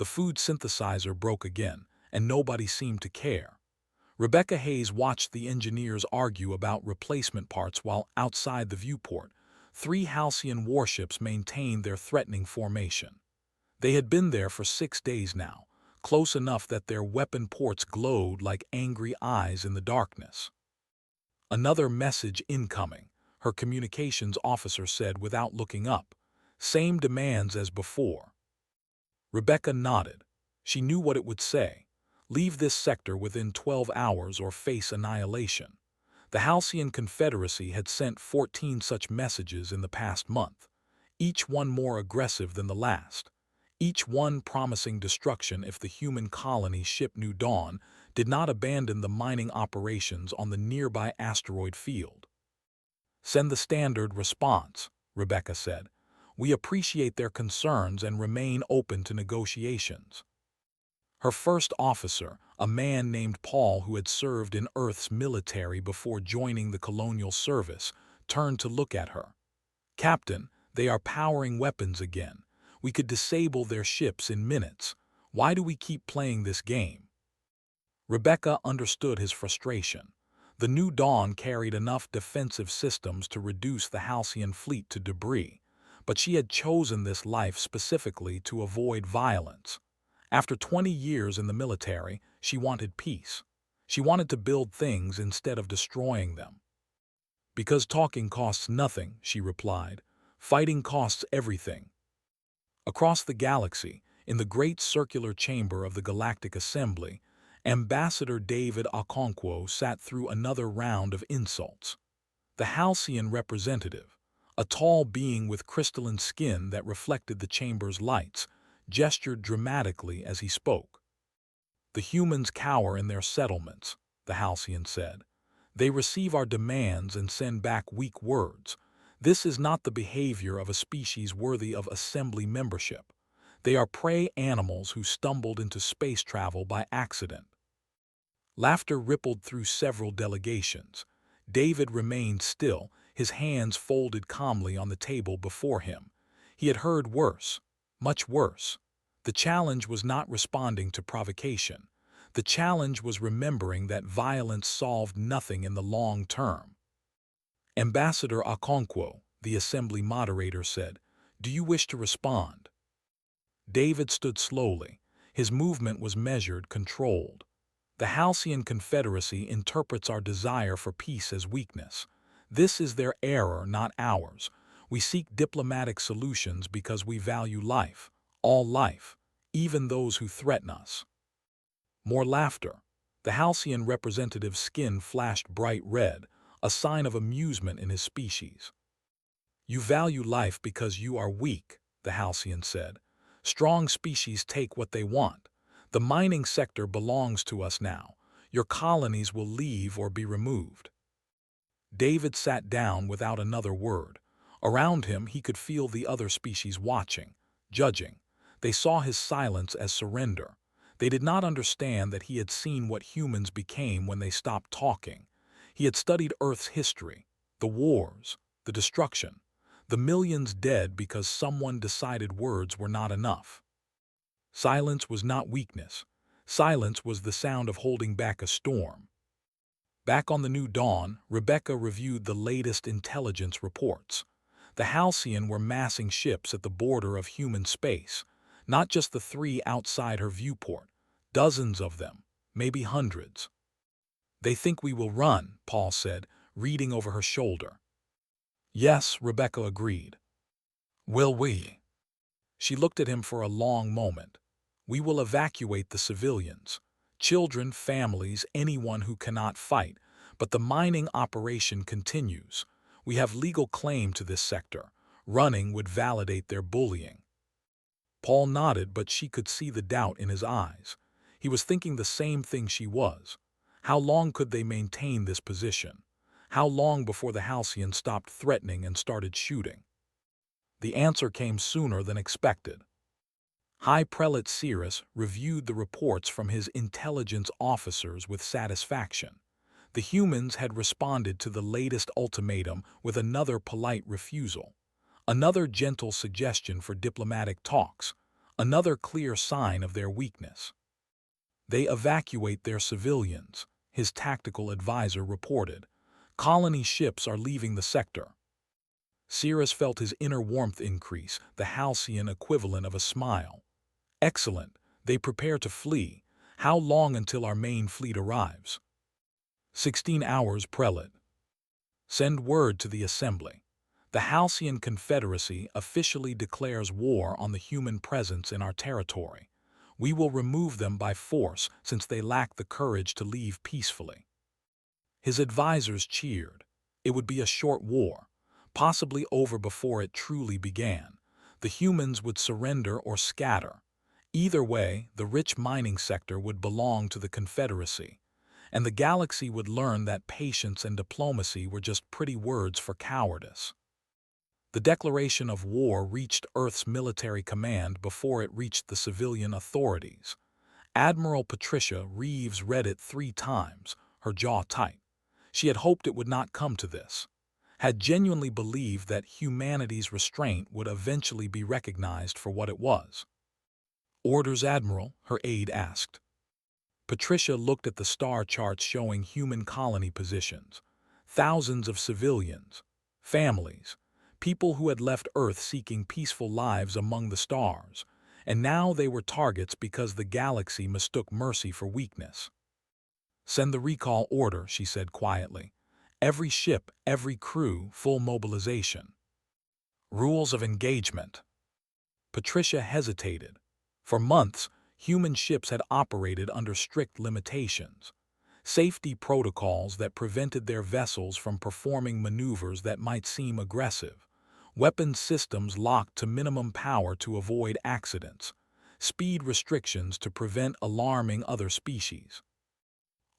The food synthesizer broke again, and nobody seemed to care. Rebecca Hayes watched the engineers argue about replacement parts while outside the viewport. 3 Halcyon warships maintained their threatening formation. They had been there for 6 days now, close enough that their weapon ports glowed like angry eyes in the darkness. "Another message incoming," her communications officer said without looking up. "Same demands as before." Rebecca nodded. She knew what it would say. Leave this sector within 12 hours or face annihilation. The Halcyon Confederacy had sent 14 such messages in the past month, each one more aggressive than the last, each one promising destruction if the human colony ship New Dawn did not abandon the mining operations on the nearby asteroid field. "Send the standard response," Rebecca said. "We appreciate their concerns and remain open to negotiations." Her first officer, a man named Paul who had served in Earth's military before joining the colonial service, turned to look at her. "Captain, they are powering weapons again. We could disable their ships in minutes. Why do we keep playing this game?" Rebecca understood his frustration. The New Dawn carried enough defensive systems to reduce the Halcyon fleet to debris, but she had chosen this life specifically to avoid violence. After 20 years in the military, she wanted peace. She wanted to build things instead of destroying them. "Because talking costs nothing," she replied. "Fighting costs everything." Across the galaxy, in the great circular chamber of the Galactic Assembly, Ambassador David Okonkwo sat through another round of insults. The Halcyon representative, a tall being with crystalline skin that reflected the chamber's lights, gestured dramatically as he spoke. "The humans cower in their settlements," the Halcyon said. "They receive our demands and send back weak words. This is not the behavior of a species worthy of assembly membership. They are prey animals who stumbled into space travel by accident." Laughter rippled through several delegations. David remained still, his hands folded calmly on the table before him. He had heard worse. Much worse. The challenge was not responding to provocation. The challenge was remembering that violence solved nothing in the long term. "Ambassador Okonkwo," the assembly moderator said, "do you wish to respond?" David stood slowly. His movement was measured, controlled. "The Halcyon Confederacy interprets our desire for peace as weakness. This is their error, not ours. We seek diplomatic solutions because we value life, all life, even those who threaten us." More laughter. The Halcyon representative's skin flashed bright red, a sign of amusement in his species. "You value life because you are weak," the Halcyon said. "Strong species take what they want. The mining sector belongs to us now. Your colonies will leave or be removed." David sat down without another word. Around him, he could feel the other species watching, judging. They saw his silence as surrender. They did not understand that he had seen what humans became when they stopped talking. He had studied Earth's history, the wars, the destruction, the millions dead because someone decided words were not enough. Silence was not weakness. Silence was the sound of holding back a storm. Back on the New Dawn, Rebecca reviewed the latest intelligence reports. The Halcyon were massing ships at the border of human space, not just the 3 outside her viewport, dozens of them, maybe hundreds. "They think we will run," Paul said, reading over her shoulder. "Yes," Rebecca agreed. "Will we?" She looked at him for a long moment. "We will evacuate the civilians. Children, families, anyone who cannot fight, but the mining operation continues. We have legal claim to this sector. Running would validate their bullying." Paul nodded, but she could see the doubt in his eyes. He was thinking the same thing she was. How long could they maintain this position? How long before the Halcyon stopped threatening and started shooting? The answer came sooner than expected. High Prelate Cirrus reviewed the reports from his intelligence officers with satisfaction. The humans had responded to the latest ultimatum with another polite refusal, another gentle suggestion for diplomatic talks, another clear sign of their weakness. They evacuate their civilians, his tactical advisor reported. Colony ships are leaving the sector. Cirrus felt his inner warmth increase, the halcyon equivalent of a smile. Excellent. They prepare to flee. How long until our main fleet arrives? 16 hours, Prelate. Send word to the Assembly. The Halcyon Confederacy officially declares war on the human presence in our territory. We will remove them by force since they lack the courage to leave peacefully. His advisors cheered. It would be a short war, possibly over before it truly began. The humans would surrender or scatter. Either way, the rich mining sector would belong to the Confederacy, and the galaxy would learn that patience and diplomacy were just pretty words for cowardice. The declaration of war reached Earth's military command before it reached the civilian authorities. Admiral Patricia Reeves read it 3 times, her jaw tight. She had hoped it would not come to this, had genuinely believed that humanity's restraint would eventually be recognized for what it was. Orders, Admiral, her aide asked. Patricia looked at the star charts showing human colony positions. Thousands of civilians, families, people who had left Earth seeking peaceful lives among the stars, and now they were targets because the galaxy mistook mercy for weakness. Send the recall order, she said quietly. Every ship, every crew, full mobilization. Rules of engagement. Patricia hesitated. For months, human ships had operated under strict limitations. Safety protocols that prevented their vessels from performing maneuvers that might seem aggressive. Weapons systems locked to minimum power to avoid accidents. Speed restrictions to prevent alarming other species.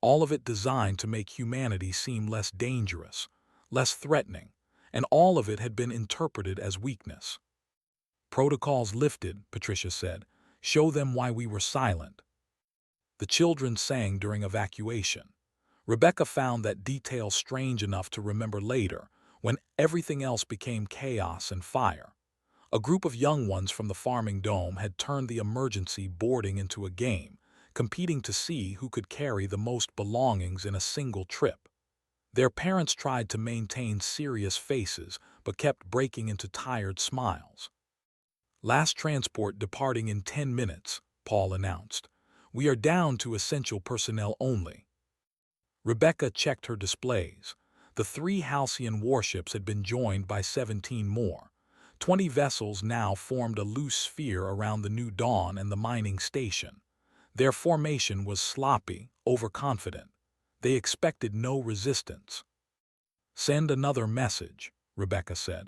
All of it designed to make humanity seem less dangerous, less threatening, and all of it had been interpreted as weakness. Protocols lifted, Patricia said. Show them why we were silent. The children sang during evacuation. Rebecca found that detail strange enough to remember later, when everything else became chaos and fire. A group of young ones from the farming dome had turned the emergency boarding into a game, competing to see who could carry the most belongings in a single trip. Their parents tried to maintain serious faces, but kept breaking into tired smiles. Last transport departing in 10 minutes, Paul announced. We are down to essential personnel only. Rebecca checked her displays. The 3 Halcyon warships had been joined by 17 more. 20 vessels now formed a loose sphere around the New Dawn and the mining station. Their formation was sloppy, overconfident. They expected no resistance. Send another message, Rebecca said.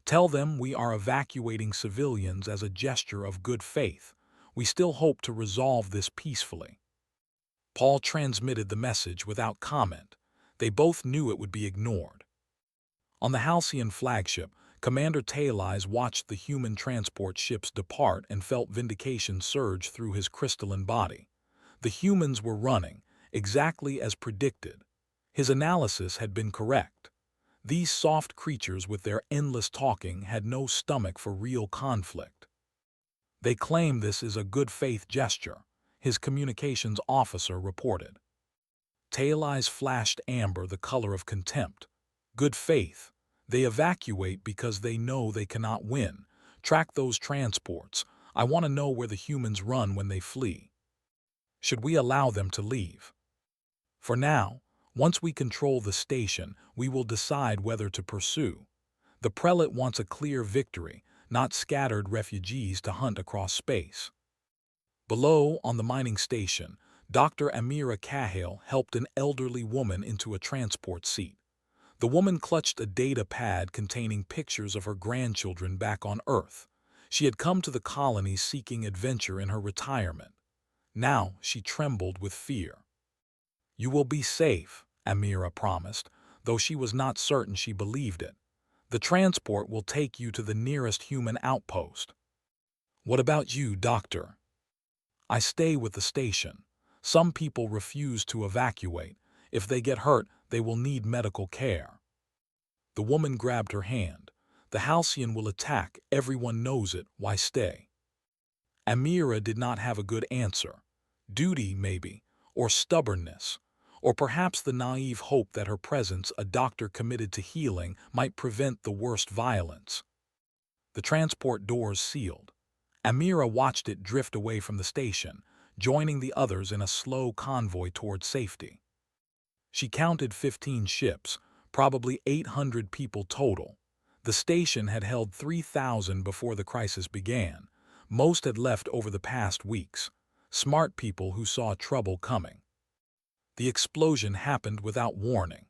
Tell them we are evacuating civilians as a gesture of good faith. We still hope to resolve this peacefully. Paul transmitted the message without comment. They both knew it would be ignored. On the Halcyon flagship, Commander Talais watched the human transport ships depart and felt vindication surge through his crystalline body. The humans were running, exactly as predicted. His analysis had been correct. These soft creatures with their endless talking had no stomach for real conflict. They claim this is a good faith gesture, his communications officer reported. Talais flashed amber, the color of contempt. Good faith. They evacuate because they know they cannot win. Track those transports. I want to know where the humans run when they flee. Should we allow them to leave? For now, once we control the station, we will decide whether to pursue. The prelate wants a clear victory, not scattered refugees to hunt across space. Below, on the mining station, Dr. Amira Cahill helped an elderly woman into a transport seat. The woman clutched a data pad containing pictures of her grandchildren back on Earth. She had come to the colony seeking adventure in her retirement. Now she trembled with fear. You will be safe, Amira promised, though she was not certain she believed it. The transport will take you to the nearest human outpost. What about you, Doctor? I stay with the station. Some people refuse to evacuate. If they get hurt, they will need medical care. The woman grabbed her hand. The Halcyon will attack. Everyone knows it. Why stay? Amira did not have a good answer. Duty, maybe, or stubbornness, or perhaps the naive hope that her presence, a doctor committed to healing, might prevent the worst violence. The transport doors sealed. Amira watched it drift away from the station, joining the others in a slow convoy toward safety. She counted 15 ships, probably 800 people total. The station had held 3,000 before the crisis began. Most had left over the past weeks, smart people who saw trouble coming. The explosion happened without warning.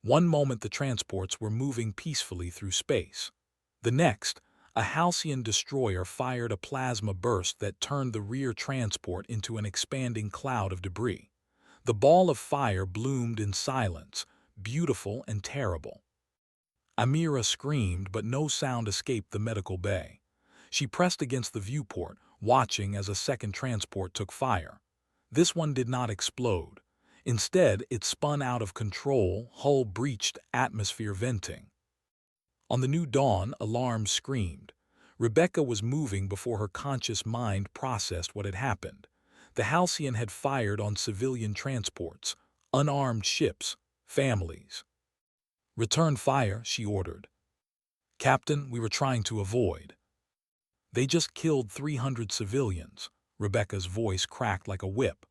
One moment the transports were moving peacefully through space. The next, a Halcyon destroyer fired a plasma burst that turned the rear transport into an expanding cloud of debris. The ball of fire bloomed in silence, beautiful and terrible. Amira screamed, but no sound escaped the medical bay. She pressed against the viewport, watching as a second transport took fire. This one did not explode. Instead, it spun out of control, hull breached, atmosphere venting. On the new dawn, alarms screamed. Rebecca was moving before her conscious mind processed what had happened. The Halcyon had fired on civilian transports, unarmed ships, families. "Return fire," she ordered. "Captain, we were trying to avoid." "They just killed 300 civilians." Rebecca's voice cracked like a whip.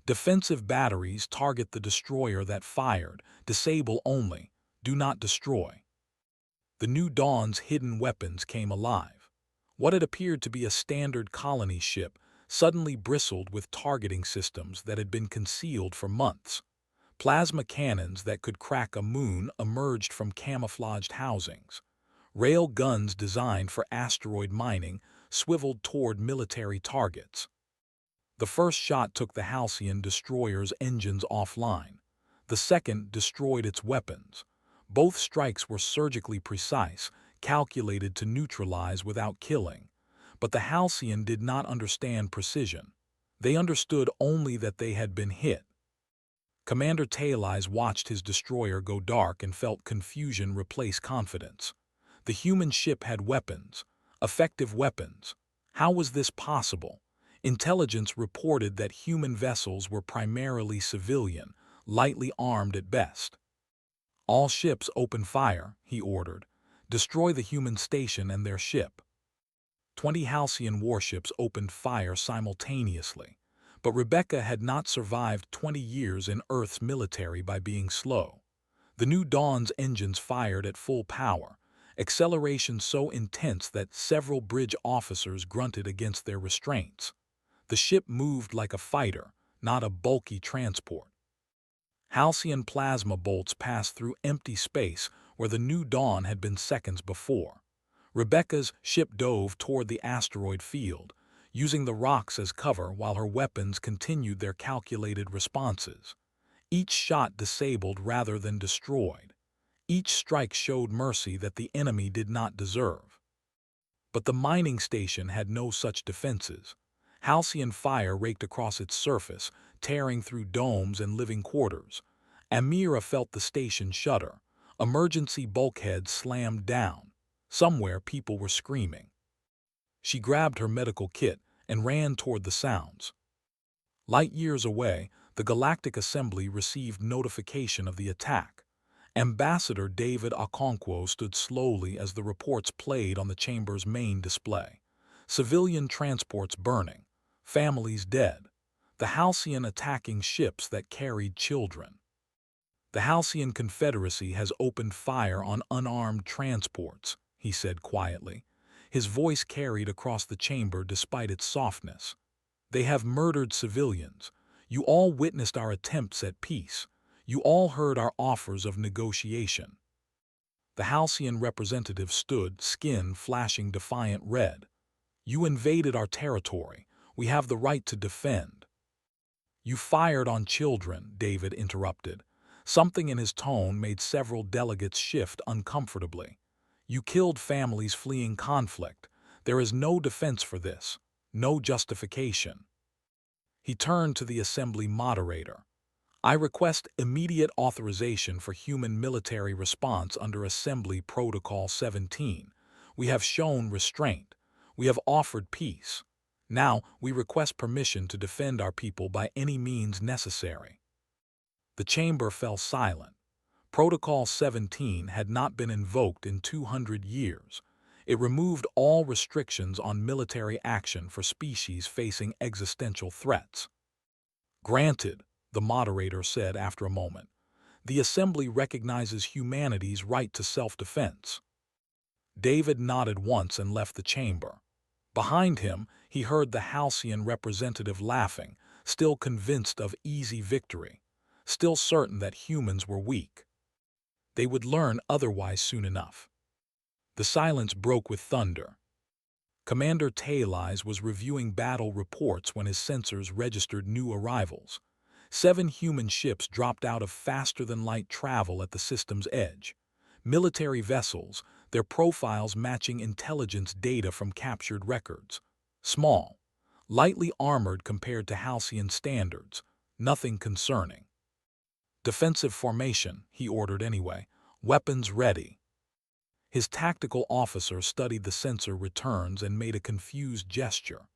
"Defensive batteries target the destroyer that fired. Disable only. Do not destroy." The new dawn's hidden weapons came alive. What had appeared to be a standard colony ship suddenly bristled with targeting systems that had been concealed for months. Plasma cannons that could crack a moon emerged from camouflaged housings. Rail guns designed for asteroid mining swiveled toward military targets. The first shot took the Halcyon destroyer's engines offline. The second destroyed its weapons. Both strikes were surgically precise, calculated to neutralize without killing. But the Halcyon did not understand precision. They understood only that they had been hit. Commander Taileyes watched his destroyer go dark and felt confusion replace confidence. The human ship had weapons, effective weapons. How was this possible? Intelligence reported that human vessels were primarily civilian, lightly armed at best. "All ships open fire," he ordered. "Destroy the human station and their ship." 20 Halcyon warships opened fire simultaneously. But Rebecca had not survived 20 years in Earth's military by being slow. The new dawn's engines fired at full power, acceleration so intense that several bridge officers grunted against their restraints. The ship moved like a fighter, not a bulky transport. Halcyon plasma bolts passed through empty space where the new dawn had been seconds before. Rebecca's ship dove toward the asteroid field, using the rocks as cover while her weapons continued their calculated responses. Each shot disabled rather than destroyed. Each strike showed mercy that the enemy did not deserve. But the mining station had no such defenses. Halcyon fire raked across its surface, tearing through domes and living quarters. Amira felt the station shudder. Emergency bulkheads slammed down. Somewhere people were screaming. She grabbed her medical kit and ran toward the sounds. Light years away, the Galactic Assembly received notification of the attack. Ambassador David Okonkwo stood slowly as the reports played on the chamber's main display. Civilian transports burning, families dead, the Halcyon attacking ships that carried children. "The Halcyon Confederacy has opened fire on unarmed transports," he said quietly. His voice carried across the chamber despite its softness. "They have murdered civilians. You all witnessed our attempts at peace. You all heard our offers of negotiation." The Halcyon representative stood, skin flashing defiant red. "You invaded our territory. We have the right to defend." "You fired on children," David interrupted. Something in his tone made several delegates shift uncomfortably. "You killed families fleeing conflict. There is no defense for this, no justification." He turned to the assembly moderator. "I request immediate authorization for human military response under Assembly Protocol 17. We have shown restraint. We have offered peace. Now, we request permission to defend our people by any means necessary." The chamber fell silent. Protocol 17 had not been invoked in 200 years. It removed all restrictions on military action for species facing existential threats. "Granted," the moderator said after a moment, "the Assembly recognizes humanity's right to self-defense." David nodded once and left the chamber. Behind him, he heard the Halcyon representative laughing, still convinced of easy victory, still certain that humans were weak. They would learn otherwise soon enough. The silence broke with thunder. Commander Talais was reviewing battle reports when his sensors registered new arrivals. 7 human ships dropped out of faster-than-light travel at the system's edge. Military vessels, their profiles matching intelligence data from captured records. Small, lightly armored compared to Halcyon standards, nothing concerning. "Defensive formation," he ordered anyway. "Weapons ready." His tactical officer studied the sensor returns and made a confused gesture.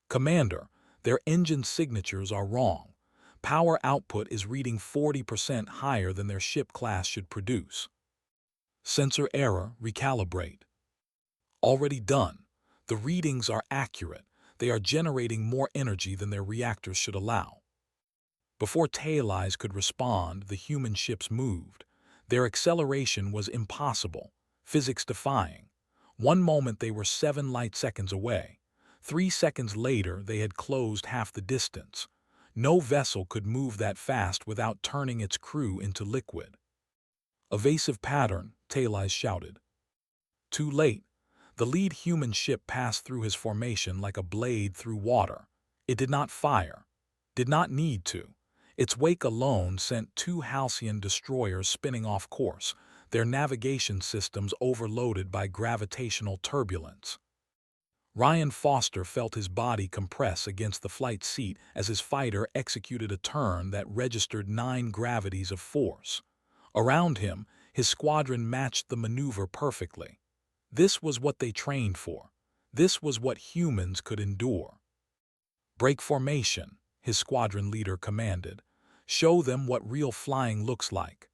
"Commander, their engine signatures are wrong. Power output is reading 40% higher than their ship class should produce." "Sensor error, recalibrate." "Already done. The readings are accurate. They are generating more energy than their reactors should allow." Before Talais could respond, the human ships moved. Their acceleration was impossible, physics-defying. One moment they were 7 light-seconds away. 3 seconds later they had closed half the distance. No vessel could move that fast without turning its crew into liquid. "Evasive pattern," Talais shouted. Too late. The lead human ship passed through his formation like a blade through water. It did not fire. Did not need to. Its wake alone sent 2 Halcyon destroyers spinning off course, their navigation systems overloaded by gravitational turbulence. Ryan Foster felt his body compress against the flight seat as his fighter executed a turn that registered 9 gravities of force. Around him, his squadron matched the maneuver perfectly. This was what they trained for. This was what humans could endure. "Break formation," his squadron leader commanded. "Show them what real flying looks like."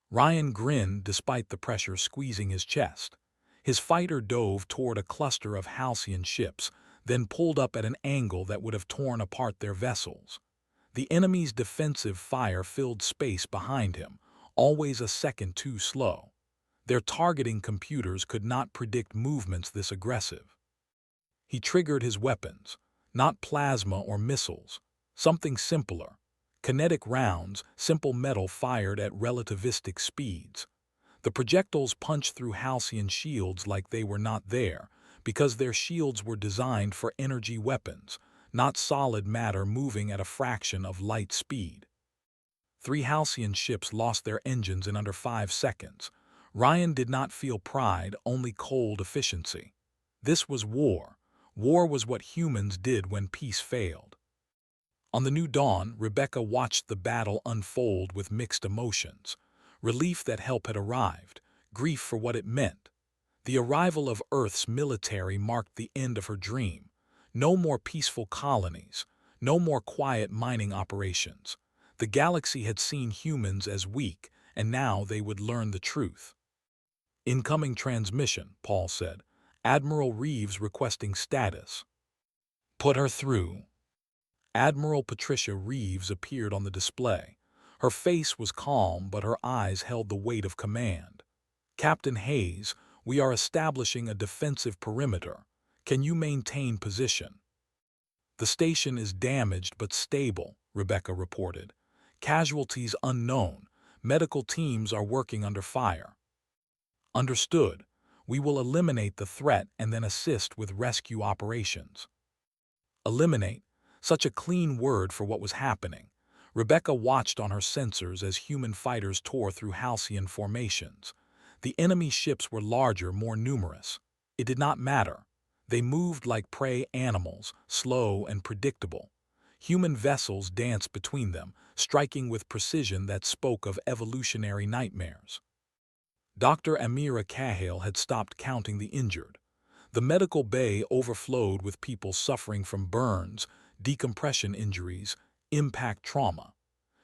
Ryan grinned despite the pressure squeezing his chest. His fighter dove toward a cluster of Halcyon ships, then pulled up at an angle that would have torn apart their vessels. The enemy's defensive fire filled space behind him, always a second too slow. Their targeting computers could not predict movements this aggressive. He triggered his weapons, not plasma or missiles, something simpler. Kinetic rounds, simple metal fired at relativistic speeds. The projectiles punched through Halcyon shields like they were not there, because their shields were designed for energy weapons, not solid matter moving at a fraction of light speed. 3 Halcyon ships lost their engines in under 5 seconds. Ryan did not feel pride, only cold efficiency. This was war. War was what humans did when peace failed. On the new dawn, Rebecca watched the battle unfold with mixed emotions. Relief that help had arrived, grief for what it meant. The arrival of Earth's military marked the end of her dream. No more peaceful colonies, no more quiet mining operations. The galaxy had seen humans as weak, and now they would learn the truth. "Incoming transmission," Paul said. "Admiral Reeves requesting status." "Put her through." Admiral Patricia Reeves appeared on the display. Her face was calm, but her eyes held the weight of command. "Captain Hayes, we are establishing a defensive perimeter. Can you maintain position?" "The station is damaged but stable," Rebecca reported. "Casualties unknown. Medical teams are working under fire." "Understood. We will eliminate the threat and then assist with rescue operations." Eliminate, such a clean word for what was happening. Rebecca watched on her sensors as human fighters tore through Halcyon formations. The enemy ships were larger, more numerous. It did not matter. They moved like prey animals, slow and predictable. Human vessels danced between them, striking with precision that spoke of evolutionary nightmares. Dr. Amira Cahill had stopped counting the injured. The medical bay overflowed with people suffering from burns, decompression injuries, impact trauma.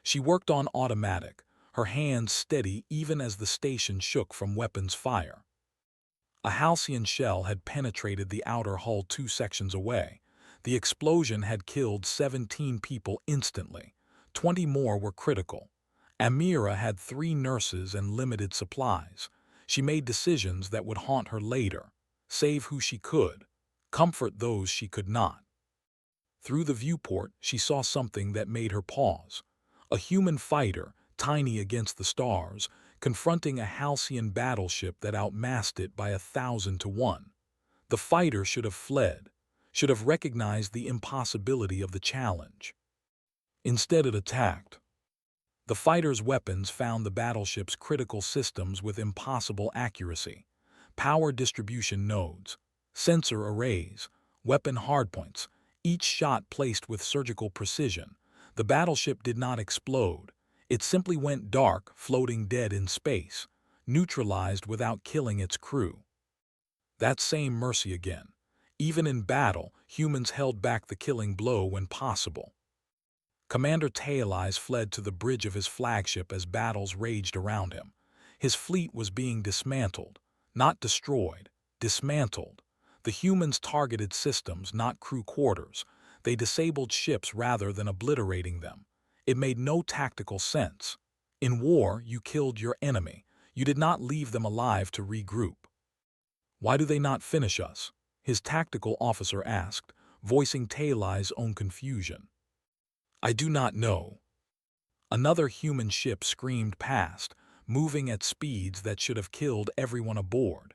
She worked on automatic, her hands steady even as the station shook from weapons fire. A Halcyon shell had penetrated the outer hull 2 sections away. The explosion had killed 17 people instantly. 20 more were critical. Amira had 3 nurses and limited supplies. She made decisions that would haunt her later. Save who she could. Comfort those she could not. Through the viewport, she saw something that made her pause. A human fighter, tiny against the stars, confronting a Halcyon battleship that outmassed it by 1,000 to 1. The fighter should have fled, should have recognized the impossibility of the challenge. Instead, it attacked. The fighter's weapons found the battleship's critical systems with impossible accuracy. Power distribution nodes, sensor arrays, weapon hardpoints, each shot placed with surgical precision. The battleship did not explode. It simply went dark, floating dead in space, neutralized without killing its crew. That same mercy again. Even in battle, humans held back the killing blow when possible. Commander Taileyes fled to the bridge of his flagship as battles raged around him. His fleet was being dismantled, not destroyed, dismantled. The humans targeted systems, not crew quarters. They disabled ships rather than obliterating them. It made no tactical sense. In war, you killed your enemy. You did not leave them alive to regroup. Why do they not finish us? His tactical officer asked, voicing Taileyes' own confusion. I do not know. Another human ship screamed past, moving at speeds that should have killed everyone aboard.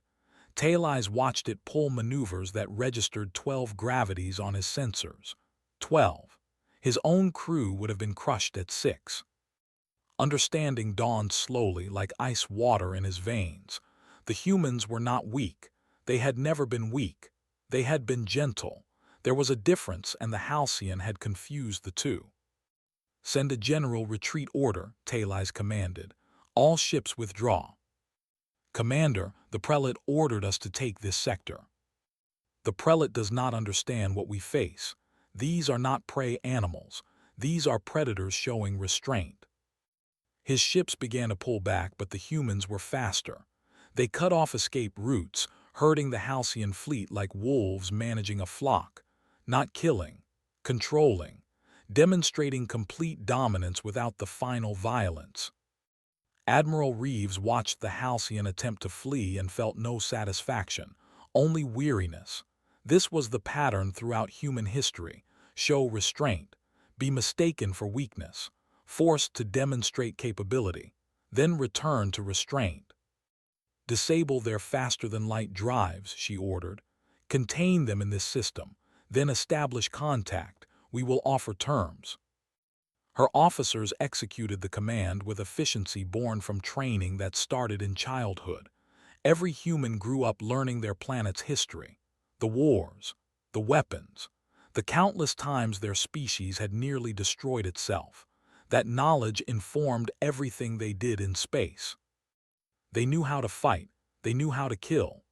Taileyes watched it pull maneuvers that registered 12 gravities on his sensors. 12. His own crew would have been crushed at 6. Understanding dawned slowly like ice water in his veins. The humans were not weak. They had never been weak. They had been gentle. There was a difference, and the Halcyon had confused the two. Send a general retreat order, Taileyes commanded. All ships withdraw. Commander, the prelate ordered us to take this sector. The prelate does not understand what we face. These are not prey animals. These are predators showing restraint. His ships began to pull back, but the humans were faster. They cut off escape routes, herding the Halcyon fleet like wolves managing a flock, not killing, controlling, demonstrating complete dominance without the final violence. Admiral Reeves watched the Halcyon attempt to flee and felt no satisfaction, only weariness. This was the pattern throughout human history: show restraint, be mistaken for weakness, forced to demonstrate capability, then return to restraint. Disable their faster-than-light drives, she ordered. Contain them in this system, then establish contact. We will offer terms. Her officers executed the command with efficiency born from training that started in childhood. Every human grew up learning their planet's history, the wars, the weapons, the countless times their species had nearly destroyed itself. That knowledge informed everything they did in space. They knew how to fight, they knew how to kill.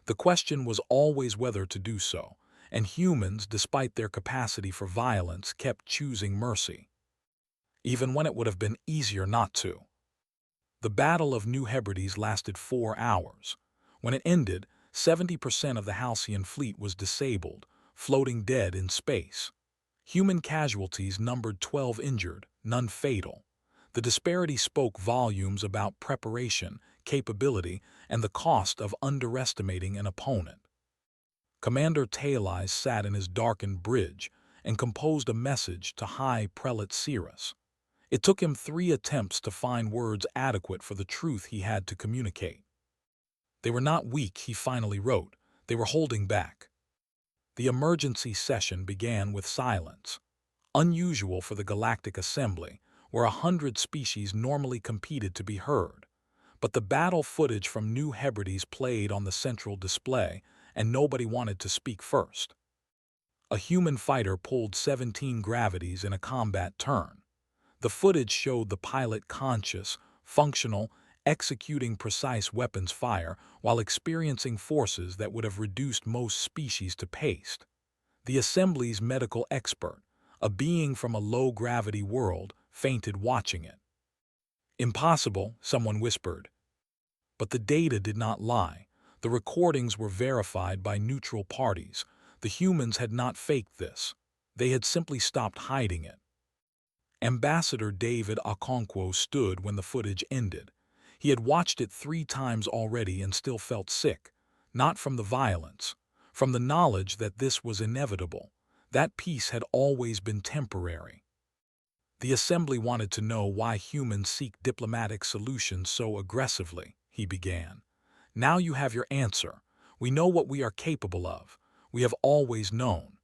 The question was always whether to do so, and humans, despite their capacity for violence, kept choosing mercy, even when it would have been easier not to. The Battle of New Hebrides lasted 4 hours. When it ended, 70% of the Halcyon fleet was disabled, floating dead in space. Human casualties numbered 12 injured, none fatal. The disparity spoke volumes about preparation, capability, and the cost of underestimating an opponent. Commander Taileyes sat in his darkened bridge and composed a message to High Prelate Cirrus. It took him 3 attempts to find words adequate for the truth he had to communicate. They were not weak, he finally wrote. They were holding back. The emergency session began with silence. Unusual for the Galactic Assembly, where 100 species normally competed to be heard. But the battle footage from New Hebrides played on the central display, and nobody wanted to speak first. A human fighter pulled 17 gravities in a combat turn. The footage showed the pilot conscious, functional, executing precise weapons fire while experiencing forces that would have reduced most species to paste. The assembly's medical expert, a being from a low-gravity world, fainted watching it. "Impossible," someone whispered. But the data did not lie. The recordings were verified by neutral parties. The humans had not faked this. They had simply stopped hiding it. Ambassador David Okonkwo stood when the footage ended. He had watched it 3 times already and still felt sick, not from the violence, from the knowledge that this was inevitable. That peace had always been temporary. The assembly wanted to know why humans seek diplomatic solutions so aggressively, he began. Now you have your answer. We know what we are capable of. We have always known.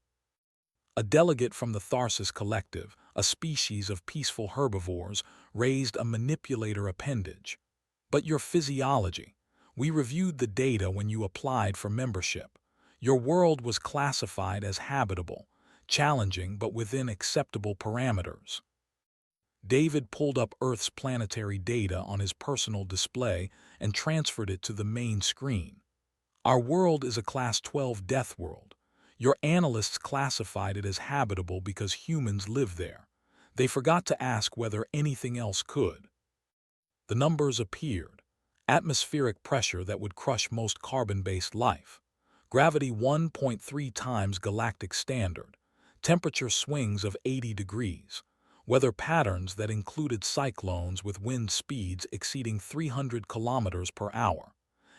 A delegate from the Tharsis Collective, a species of peaceful herbivores, raised a manipulator appendage. But your physiology. We reviewed the data when you applied for membership. Your world was classified as habitable, challenging but within acceptable parameters. David pulled up Earth's planetary data on his personal display and transferred it to the main screen. Our world is a Class 12 death world. Your analysts classified it as habitable because humans live there. They forgot to ask whether anything else could. The numbers appeared. Atmospheric pressure that would crush most carbon-based life. Gravity 1.3 times galactic standard. Temperature swings of 80 degrees. Weather patterns that included cyclones with wind speeds exceeding 300 kilometers per hour.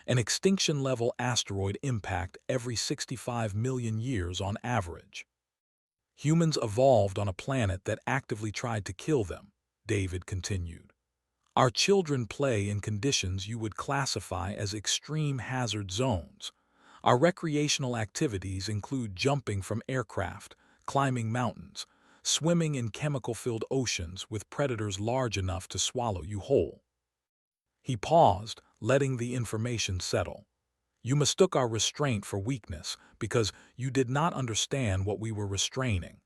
An extinction-level asteroid impact every 65 million years on average. Humans evolved on a planet that actively tried to kill them, David continued. Our children play in conditions you would classify as extreme hazard zones. Our recreational activities include jumping from aircraft, climbing mountains, swimming in chemical-filled oceans with predators large enough to swallow you whole. He paused, letting the information settle. You mistook our restraint for weakness because you did not understand what we were restraining.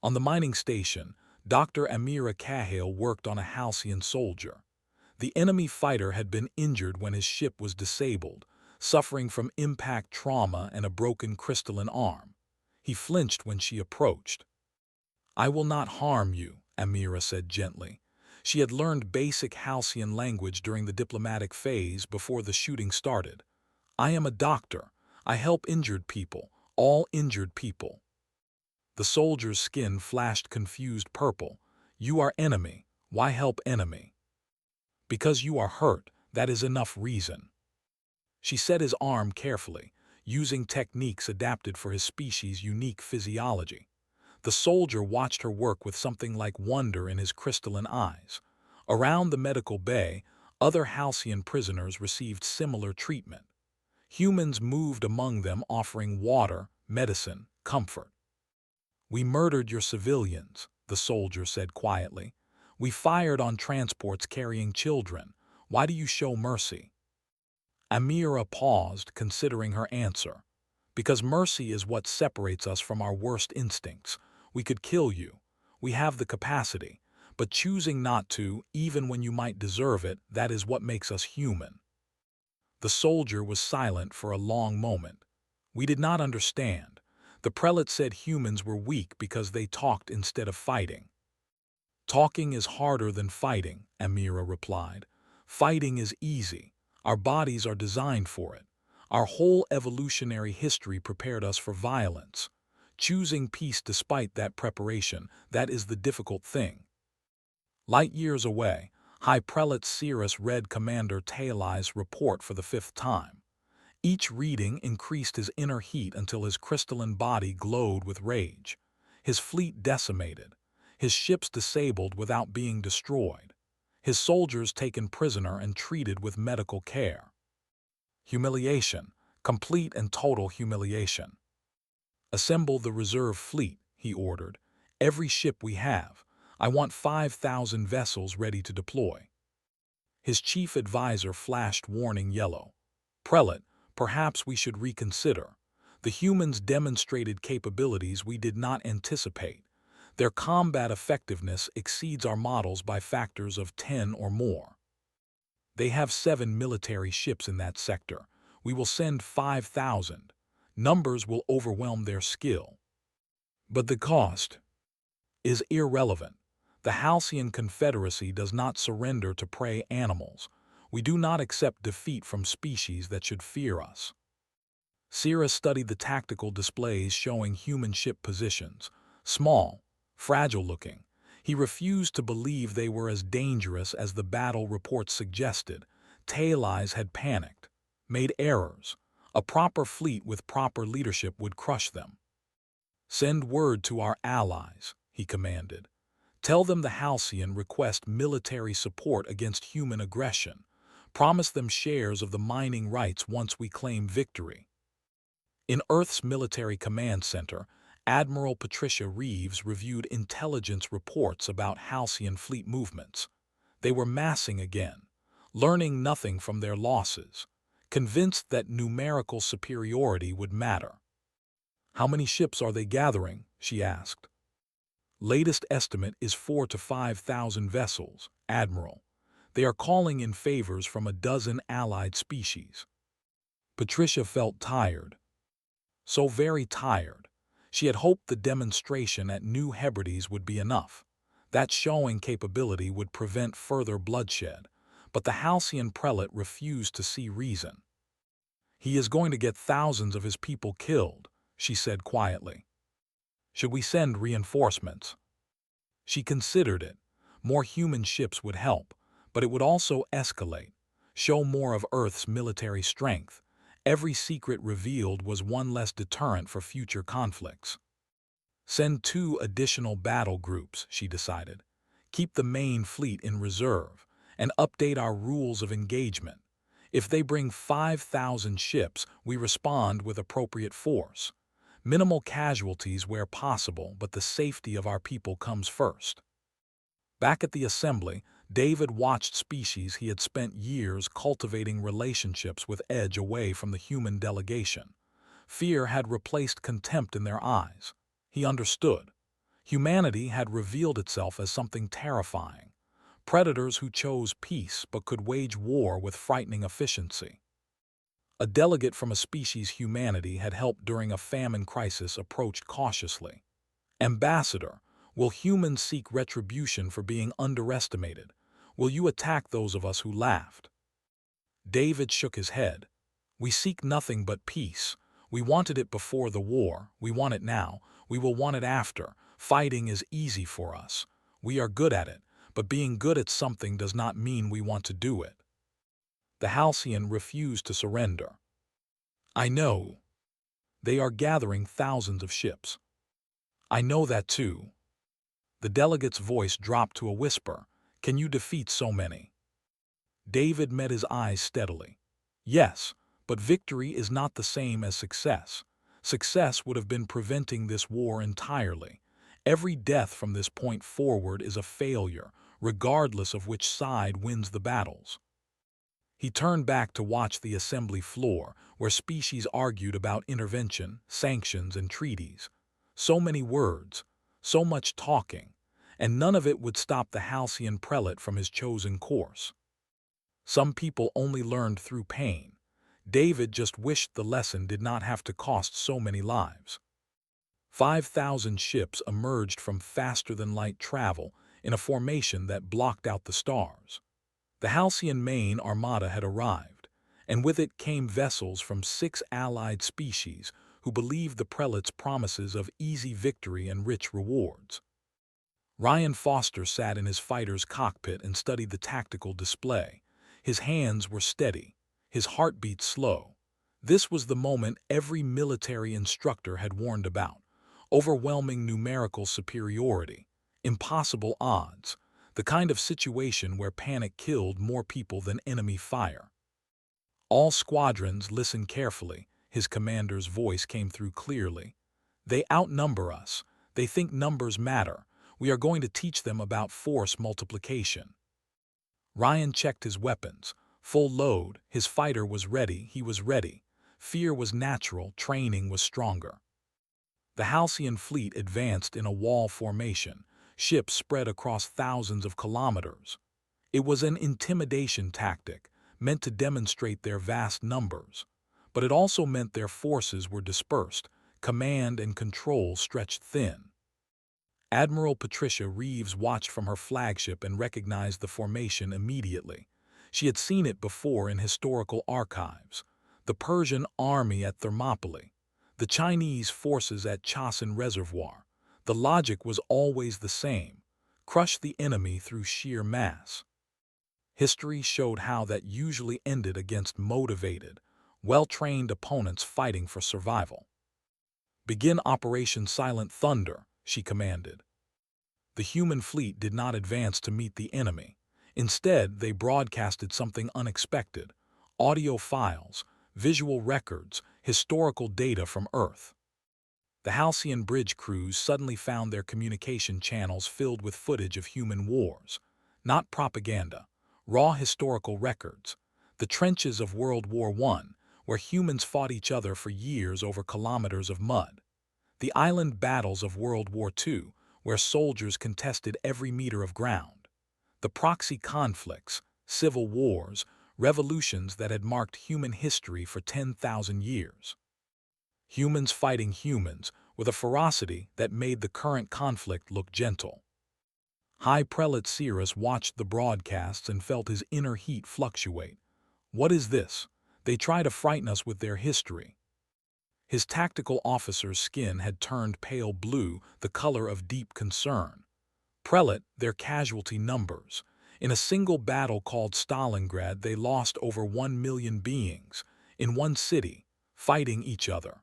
On the mining station, Dr. Amira Cahill worked on a Halcyon soldier. The enemy fighter had been injured when his ship was disabled, suffering from impact trauma and a broken crystalline arm. He flinched when she approached. "I will not harm you," Amira said gently. She had learned basic Halcyon language during the diplomatic phase before the shooting started. "I am a doctor. I help injured people, all injured people." The soldier's skin flashed confused purple. "You are enemy. Why help enemy?" "Because you are hurt. That is enough reason." She set his arm carefully, using techniques adapted for his species' unique physiology. The soldier watched her work with something like wonder in his crystalline eyes. Around the medical bay, other Halcyon prisoners received similar treatment. Humans moved among them offering water, medicine, comfort. "We murdered your civilians," the soldier said quietly. "We fired on transports carrying children. Why do you show mercy?" Amira paused, considering her answer. "Because mercy is what separates us from our worst instincts. We could kill you. We have the capacity. But choosing not to, even when you might deserve it, that is what makes us human." The soldier was silent for a long moment. "We did not understand. The prelate said humans were weak because they talked instead of fighting." "Talking is harder than fighting," Amira replied. "Fighting is easy. Our bodies are designed for it. Our whole evolutionary history prepared us for violence. Choosing peace despite that preparation, that is the difficult thing." Light years away, High Prelate Cirrus read Commander Talai's report for the 5th time. Each reading increased his inner heat until his crystalline body glowed with rage. His fleet decimated. His ships disabled without being destroyed. His soldiers taken prisoner and treated with medical care. Humiliation, complete and total humiliation. "Assemble the reserve fleet," he ordered. "Every ship we have. I want 5,000 vessels ready to deploy." His chief advisor flashed warning yellow. "Prelate, perhaps we should reconsider. The humans demonstrated capabilities we did not anticipate. Their combat effectiveness exceeds our models by factors of 10 or more." They have 7 military ships in that sector. We will send 5,000. Numbers will overwhelm their skill. But the cost is irrelevant. The Halcyon Confederacy does not surrender to prey animals. We do not accept defeat from species that should fear us. Sierra studied the tactical displays showing human ship positions. Small, fragile-looking. He refused to believe they were as dangerous as the battle reports suggested. Tail Eyes had panicked, made errors. A proper fleet with proper leadership would crush them. "Send word to our allies," he commanded. "Tell them the Halcyon request military support against human aggression. Promise them shares of the mining rights once we claim victory." In Earth's military command center, Admiral Patricia Reeves reviewed intelligence reports about Halcyon fleet movements. They were massing again, learning nothing from their losses, convinced that numerical superiority would matter. "How many ships are they gathering?" she asked. "Latest estimate is 4,000 to 5,000 vessels, Admiral. They are calling in favors from a dozen allied species." Patricia felt tired. So very tired. She had hoped the demonstration at New Hebrides would be enough. That showing capability would prevent further bloodshed. But the Halcyon prelate refused to see reason. "He is going to get thousands of his people killed," she said quietly. "Should we send reinforcements?" She considered it. More human ships would help, but it would also escalate, show more of Earth's military strength. Every secret revealed was one less deterrent for future conflicts. "Send 2 additional battle groups," she decided. "Keep the main fleet in reserve, and update our rules of engagement. If they bring 5,000 ships, we respond with appropriate force. Minimal casualties where possible, but the safety of our people comes first." Back at the assembly, David watched species he had spent years cultivating relationships with edge away from the human delegation. Fear had replaced contempt in their eyes. He understood. Humanity had revealed itself as something terrifying. Predators who chose peace but could wage war with frightening efficiency. A delegate from a species humanity had helped during a famine crisis approached cautiously. "Ambassador, will humans seek retribution for being underestimated? Will you attack those of us who laughed?" David shook his head. "We seek nothing but peace. We wanted it before the war. We want it now. We will want it after. Fighting is easy for us. We are good at it, but being good at something does not mean we want to do it." The Halcyon refused to surrender. "I know. They are gathering thousands of ships." "I know that too." The delegate's voice dropped to a whisper. "Can you defeat so many?" David met his eyes steadily. "Yes, but victory is not the same as success. Success would have been preventing this war entirely. Every death from this point forward is a failure, regardless of which side wins the battles." He turned back to watch the assembly floor, where species argued about intervention, sanctions, and treaties. So many words, so much talking, and none of it would stop the Halcyon prelate from his chosen course. Some people only learned through pain. David just wished the lesson did not have to cost so many lives. 5,000 ships emerged from faster-than-light travel in a formation that blocked out the stars. The Halcyon main armada had arrived, and with it came vessels from 6 allied species who believed the prelate's promises of easy victory and rich rewards. Ryan Foster sat in his fighter's cockpit and studied the tactical display. His hands were steady, his heartbeat slow. This was the moment every military instructor had warned about. Overwhelming numerical superiority, impossible odds, the kind of situation where panic killed more people than enemy fire. "All squadrons, listen carefully," his commander's voice came through clearly. "They outnumber us. They think numbers matter. We are going to teach them about force multiplication." Ryan checked his weapons. Full load, his fighter was ready, he was ready. Fear was natural, training was stronger. The Halcyon fleet advanced in a wall formation, ships spread across thousands of kilometers. It was an intimidation tactic, meant to demonstrate their vast numbers. But it also meant their forces were dispersed, command and control stretched thin. Admiral Patricia Reeves watched from her flagship and recognized the formation immediately. She had seen it before in historical archives. The Persian army at Thermopylae, the Chinese forces at Chosin Reservoir. The logic was always the same: crush the enemy through sheer mass. History showed how that usually ended against motivated, well-trained opponents fighting for survival. "Begin Operation Silent Thunder," she commanded. The human fleet did not advance to meet the enemy. Instead, they broadcasted something unexpected: audio files, visual records, historical data from Earth. The Halcyon bridge crews suddenly found their communication channels filled with footage of human wars. Not propaganda, raw historical records. The trenches of World War I, where humans fought each other for years over kilometers of mud. The island battles of World War II, where soldiers contested every meter of ground. The proxy conflicts, civil wars, revolutions that had marked human history for 10,000 years. Humans fighting humans with a ferocity that made the current conflict look gentle. High Prelate Cyrus watched the broadcasts and felt his inner heat fluctuate. What is this? They try to frighten us with their history. His tactical officer's skin had turned pale blue, the color of deep concern. Prelate, their casualty numbers. In a single battle called Stalingrad, they lost over 1 million beings, in one city, fighting each other.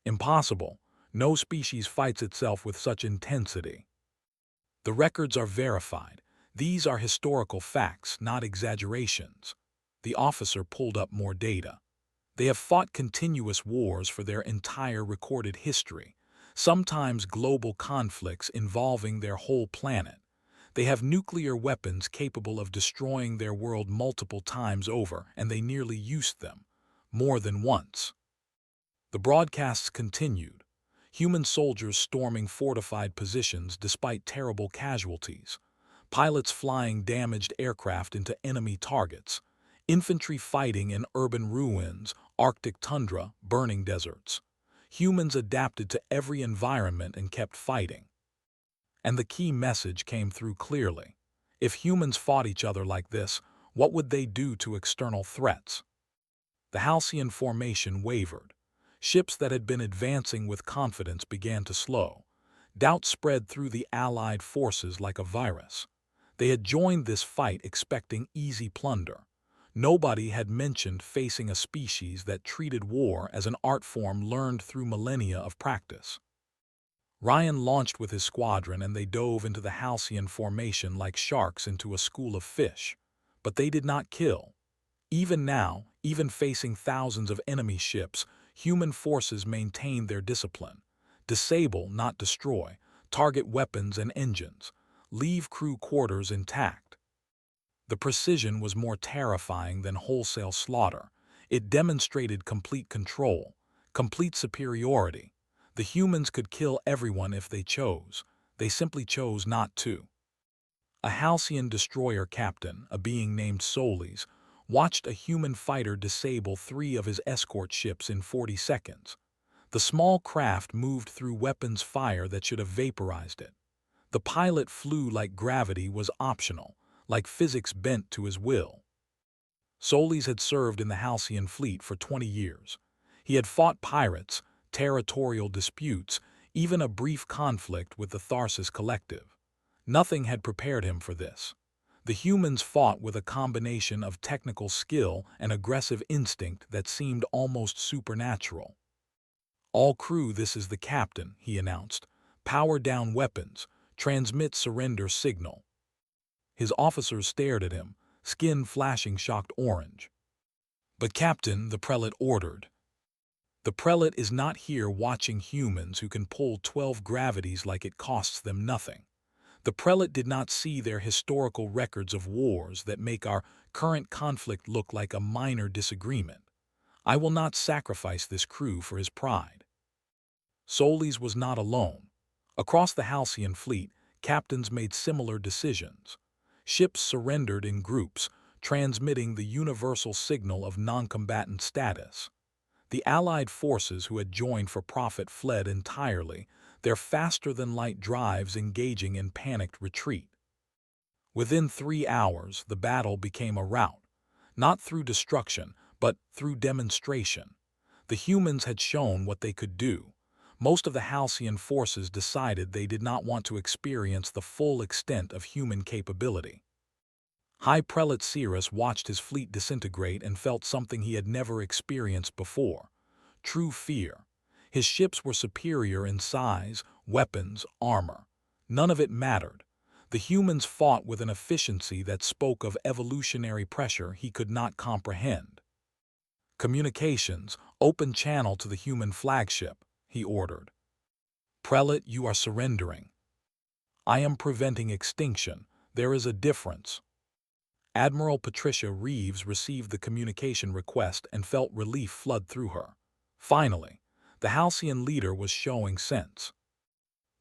Impossible. No species fights itself with such intensity. The records are verified. These are historical facts, not exaggerations. The officer pulled up more data. They have fought continuous wars for their entire recorded history, sometimes global conflicts involving their whole planet. They have nuclear weapons capable of destroying their world multiple times over, and they nearly used them, more than once. The broadcasts continued. Human soldiers storming fortified positions despite terrible casualties. Pilots flying damaged aircraft into enemy targets. Infantry fighting in urban ruins, Arctic tundra, burning deserts. Humans adapted to every environment and kept fighting. And the key message came through clearly. If humans fought each other like this, what would they do to external threats? The Halcyon formation wavered. Ships that had been advancing with confidence began to slow. Doubt spread through the Allied forces like a virus. They had joined this fight expecting easy plunder. Nobody had mentioned facing a species that treated war as an art form learned through millennia of practice. Ryan launched with his squadron and they dove into the Halcyon formation like sharks into a school of fish. But they did not kill. Even now, even facing thousands of enemy ships, human forces maintained their discipline. Disable, not destroy. Target weapons and engines. Leave crew quarters intact. The precision was more terrifying than wholesale slaughter. It demonstrated complete control, complete superiority. The humans could kill everyone if they chose. They simply chose not to. A Halcyon destroyer captain, a being named Solis, watched a human fighter disable 3 of his escort ships in 40 seconds. The small craft moved through weapons fire that should have vaporized it. The pilot flew like gravity was optional, like physics bent to his will. Solis had served in the Halcyon fleet for 20 years. He had fought pirates, territorial disputes, even a brief conflict with the Tharsis Collective. Nothing had prepared him for this. The humans fought with a combination of technical skill and aggressive instinct that seemed almost supernatural. "All crew, this is the captain," he announced. "Power down weapons. Transmit surrender signal." His officers stared at him, skin flashing shocked orange. "But Captain," the prelate ordered. The prelate is not here watching humans who can pull 12 gravities like it costs them nothing. The prelate did not see their historical records of wars that make our current conflict look like a minor disagreement. "I will not sacrifice this crew for his pride." Solis was not alone. Across the Halcyon fleet, captains made similar decisions. Ships surrendered in groups, transmitting the universal signal of non-combatant status. The Allied forces who had joined for profit fled entirely, their faster-than-light drives engaging in panicked retreat. Within 3 hours, the battle became a rout, not through destruction, but through demonstration. The humans had shown what they could do. Most of the Halcyon forces decided they did not want to experience the full extent of human capability. High Prelate Cirrus watched his fleet disintegrate and felt something he had never experienced before: true fear. His ships were superior in size, weapons, armor. None of it mattered. The humans fought with an efficiency that spoke of evolutionary pressure he could not comprehend. "Communications, open channel to the human flagship," he ordered. "Prelate, you are surrendering." "I am preventing extinction. There is a difference." Admiral Patricia Reeves received the communication request and felt relief flood through her. Finally, the Halcyon leader was showing sense.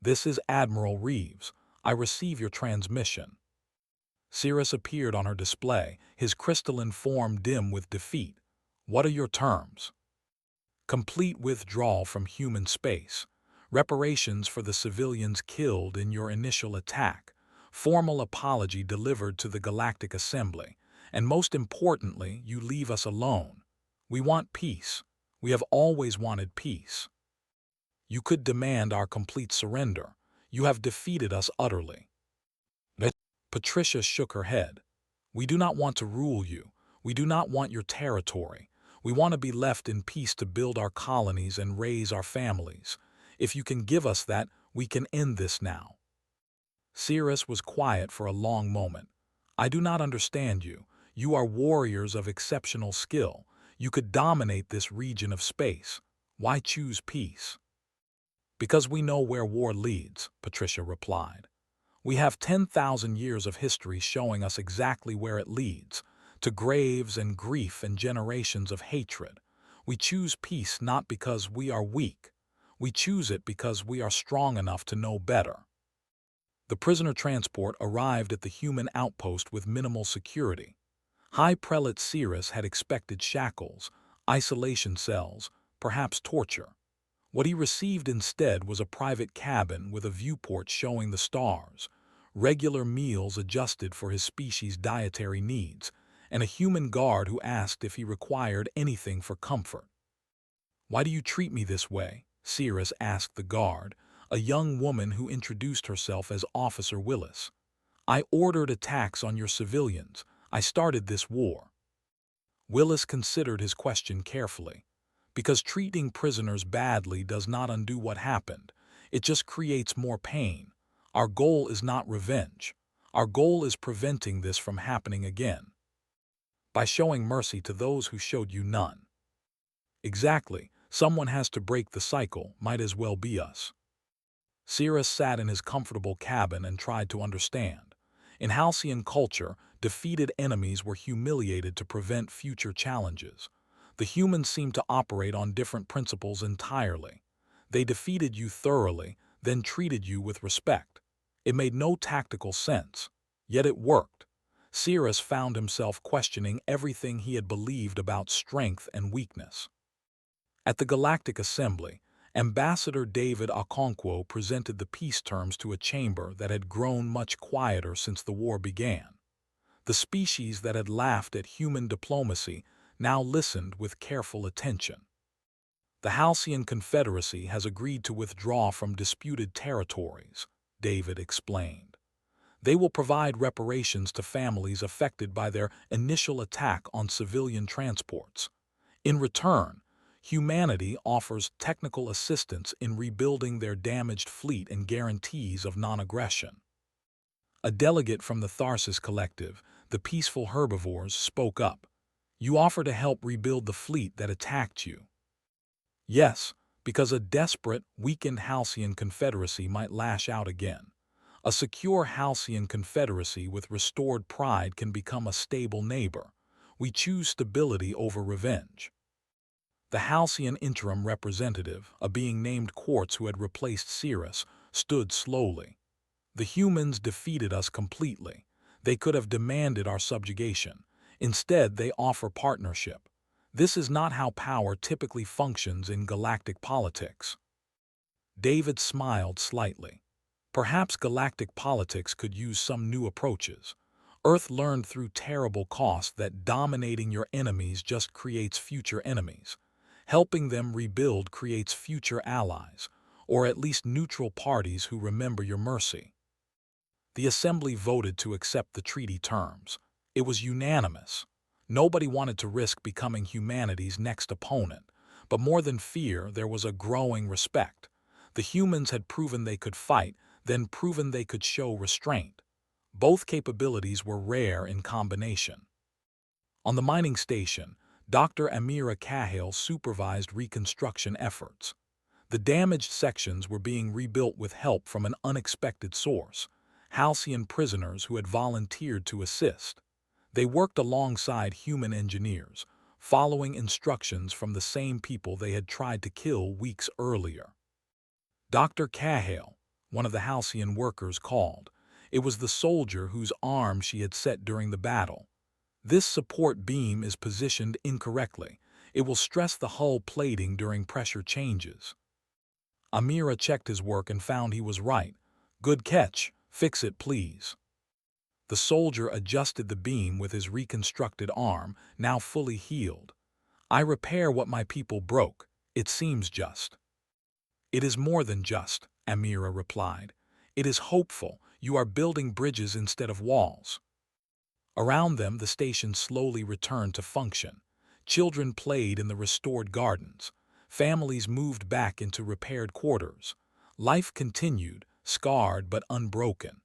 "This is Admiral Reeves. I receive your transmission." Cirrus appeared on her display, his crystalline form dim with defeat. "What are your terms?" "Complete withdrawal from human space. Reparations for the civilians killed in your initial attack. Formal apology delivered to the Galactic Assembly. And most importantly, you leave us alone. We want peace. We have always wanted peace." "You could demand our complete surrender. You have defeated us utterly." Patricia shook her head. "We do not want to rule you. We do not want your territory. We want to be left in peace to build our colonies and raise our families. If you can give us that, we can end this now." Cirrus was quiet for a long moment. "I do not understand you. You are warriors of exceptional skill. You could dominate this region of space. Why choose peace?" "Because we know where war leads," Patricia replied. "We have 10,000 years of history showing us exactly where it leads, to graves and grief and generations of hatred. We choose peace not because we are weak. We choose it because we are strong enough to know better." The prisoner transport arrived at the human outpost with minimal security. High Prelate Cirrus had expected shackles, isolation cells, perhaps torture. What he received instead was a private cabin with a viewport showing the stars, regular meals adjusted for his species' dietary needs, and a human guard who asked if he required anything for comfort. "Why do you treat me this way?" Cirrus asked the guard, a young woman who introduced herself as Officer Willis. "I ordered attacks on your civilians. I started this war." Willis considered his question carefully. "Because treating prisoners badly does not undo what happened. It just creates more pain. Our goal is not revenge. Our goal is preventing this from happening again. By showing mercy to those who showed you none." "Exactly. Someone has to break the cycle. Might as well be us." Cirrus sat in his comfortable cabin and tried to understand. In Halcyon culture, defeated enemies were humiliated to prevent future challenges. The humans seemed to operate on different principles entirely. They defeated you thoroughly, then treated you with respect. It made no tactical sense, yet it worked. Cirrus found himself questioning everything he had believed about strength and weakness. At the Galactic Assembly, Ambassador David Okonkwo presented the peace terms to a chamber that had grown much quieter since the war began. The species that had laughed at human diplomacy now listened with careful attention. "The Halcyon Confederacy has agreed to withdraw from disputed territories," David explained. "They will provide reparations to families affected by their initial attack on civilian transports. In return, humanity offers technical assistance in rebuilding their damaged fleet and guarantees of non-aggression." A delegate from the Tharsis Collective, the peaceful herbivores, spoke up. "You offer to help rebuild the fleet that attacked you." "Yes, because a desperate, weakened Halcyon Confederacy might lash out again. A secure Halcyon Confederacy with restored pride can become a stable neighbor. We choose stability over revenge." The Halcyon interim representative, a being named Quartz who had replaced Cirrus, stood slowly. "The humans defeated us completely. They could have demanded our subjugation. Instead, they offer partnership. This is not how power typically functions in galactic politics. David smiled slightly. Perhaps galactic politics could use some new approaches. Earth learned through terrible cost that dominating your enemies just creates future enemies. Helping them rebuild creates future allies, or at least neutral parties who remember your mercy. The Assembly voted to accept the treaty terms. It was unanimous. Nobody wanted to risk becoming humanity's next opponent, but more than fear, there was a growing respect. The humans had proven they could fight, then proven they could show restraint. Both capabilities were rare in combination. On the mining station, Dr. Amira Cahill supervised reconstruction efforts. The damaged sections were being rebuilt with help from an unexpected source, Halcyon prisoners who had volunteered to assist. They worked alongside human engineers, following instructions from the same people they had tried to kill weeks earlier. Dr. Cahill, one of the Halcyon workers, called. It was the soldier whose arm she had set during the battle. This support beam is positioned incorrectly. It will stress the hull plating during pressure changes. Amira checked his work and found he was right. Good catch. Fix it, please. The soldier adjusted the beam with his reconstructed arm, now fully healed. I repair what my people broke. It seems just. It is more than just, Amira replied. It is hopeful. You are building bridges instead of walls. Around them, the station slowly returned to function. Children played in the restored gardens. Families moved back into repaired quarters. Life continued, scarred but unbroken.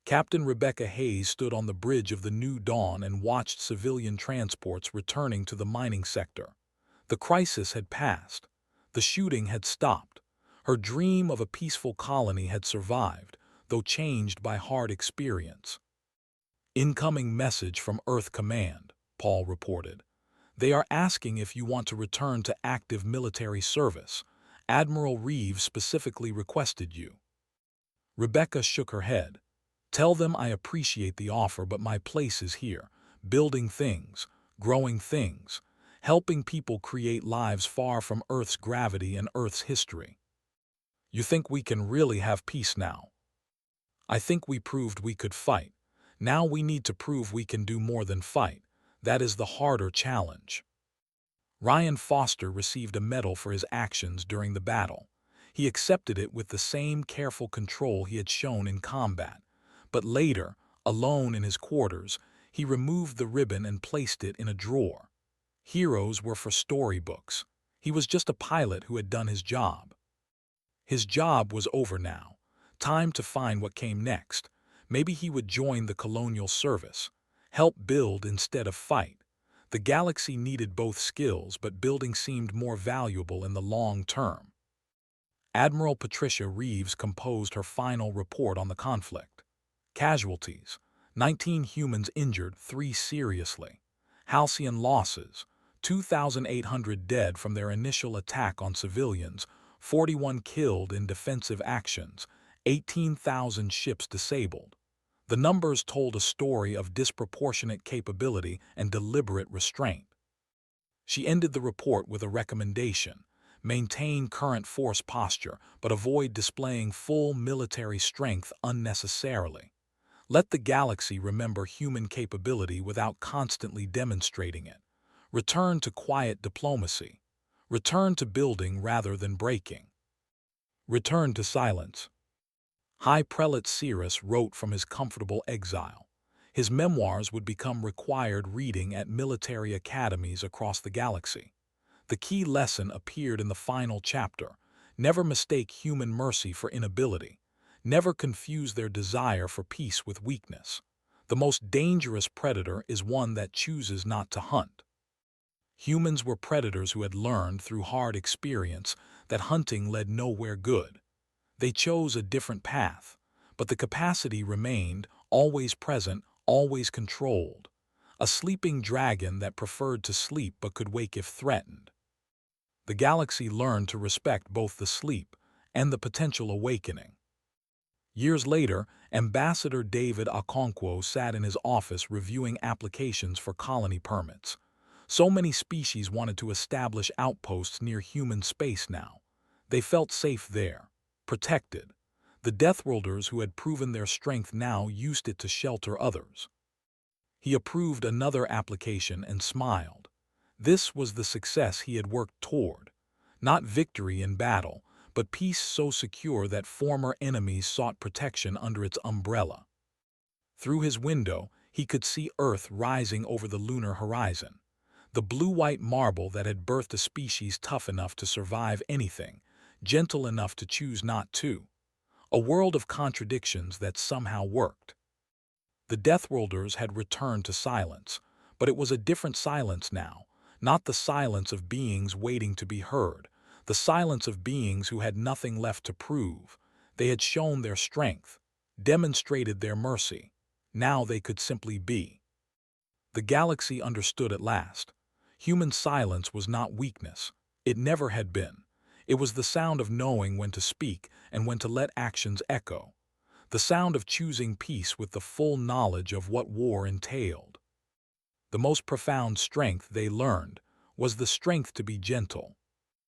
Captain Rebecca Hayes stood on the bridge of the New Dawn and watched civilian transports returning to the mining sector. The crisis had passed. The shooting had stopped. Her dream of a peaceful colony had survived, though changed by hard experience. Incoming message from Earth Command, Paul reported. They are asking if you want to return to active military service. Admiral Reeves specifically requested you. Rebecca shook her head. Tell them I appreciate the offer, but my place is here, building things, growing things, helping people create lives far from Earth's gravity and Earth's history. You think we can really have peace now? I think we proved we could fight. Now we need to prove we can do more than fight. That is the harder challenge. Ryan Foster received a medal for his actions during the battle. He accepted it with the same careful control he had shown in combat. But later, alone in his quarters, he removed the ribbon and placed it in a drawer. Heroes were for storybooks. He was just a pilot who had done his job. His job was over now. Time to find what came next. Maybe he would join the colonial service, help build instead of fight. The galaxy needed both skills, but building seemed more valuable in the long term. Admiral Patricia Reeves composed her final report on the conflict. Casualties: 19 humans injured, 3 seriously. Halcyon losses: 2,800 dead from their initial attack on civilians, 41 killed in defensive actions, 18,000 ships disabled. The numbers told a story of disproportionate capability and deliberate restraint. She ended the report with a recommendation: maintain current force posture, but avoid displaying full military strength unnecessarily. Let the galaxy remember human capability without constantly demonstrating it. Return to quiet diplomacy. Return to building rather than breaking. Return to silence. High Prelate Cirrus wrote from his comfortable exile. His memoirs would become required reading at military academies across the galaxy. The key lesson appeared in the final chapter: never mistake human mercy for inability. Never confuse their desire for peace with weakness. The most dangerous predator is one that chooses not to hunt. Humans were predators who had learned through hard experience that hunting led nowhere good. They chose a different path, but the capacity remained, always present, always controlled. A sleeping dragon that preferred to sleep but could wake if threatened. The galaxy learned to respect both the sleep and the potential awakening. Years later, Ambassador David Okonkwo sat in his office reviewing applications for colony permits. So many species wanted to establish outposts near human space now. They felt safe there, protected. The Deathworlders who had proven their strength now used it to shelter others. He approved another application and smiled. This was the success he had worked toward. Not victory in battle, but peace so secure that former enemies sought protection under its umbrella. Through his window, he could see Earth rising over the lunar horizon. The blue-white marble that had birthed a species tough enough to survive anything, gentle enough to choose not to. A world of contradictions that somehow worked. The Deathworlders had returned to silence, but it was a different silence now, not the silence of beings waiting to be heard, the silence of beings who had nothing left to prove. They had shown their strength, demonstrated their mercy. Now they could simply be. The galaxy understood at last. Human silence was not weakness. It never had been. It was the sound of knowing when to speak and when to let actions echo. The sound of choosing peace with the full knowledge of what war entailed. The most profound strength, they learned, was the strength to be gentle,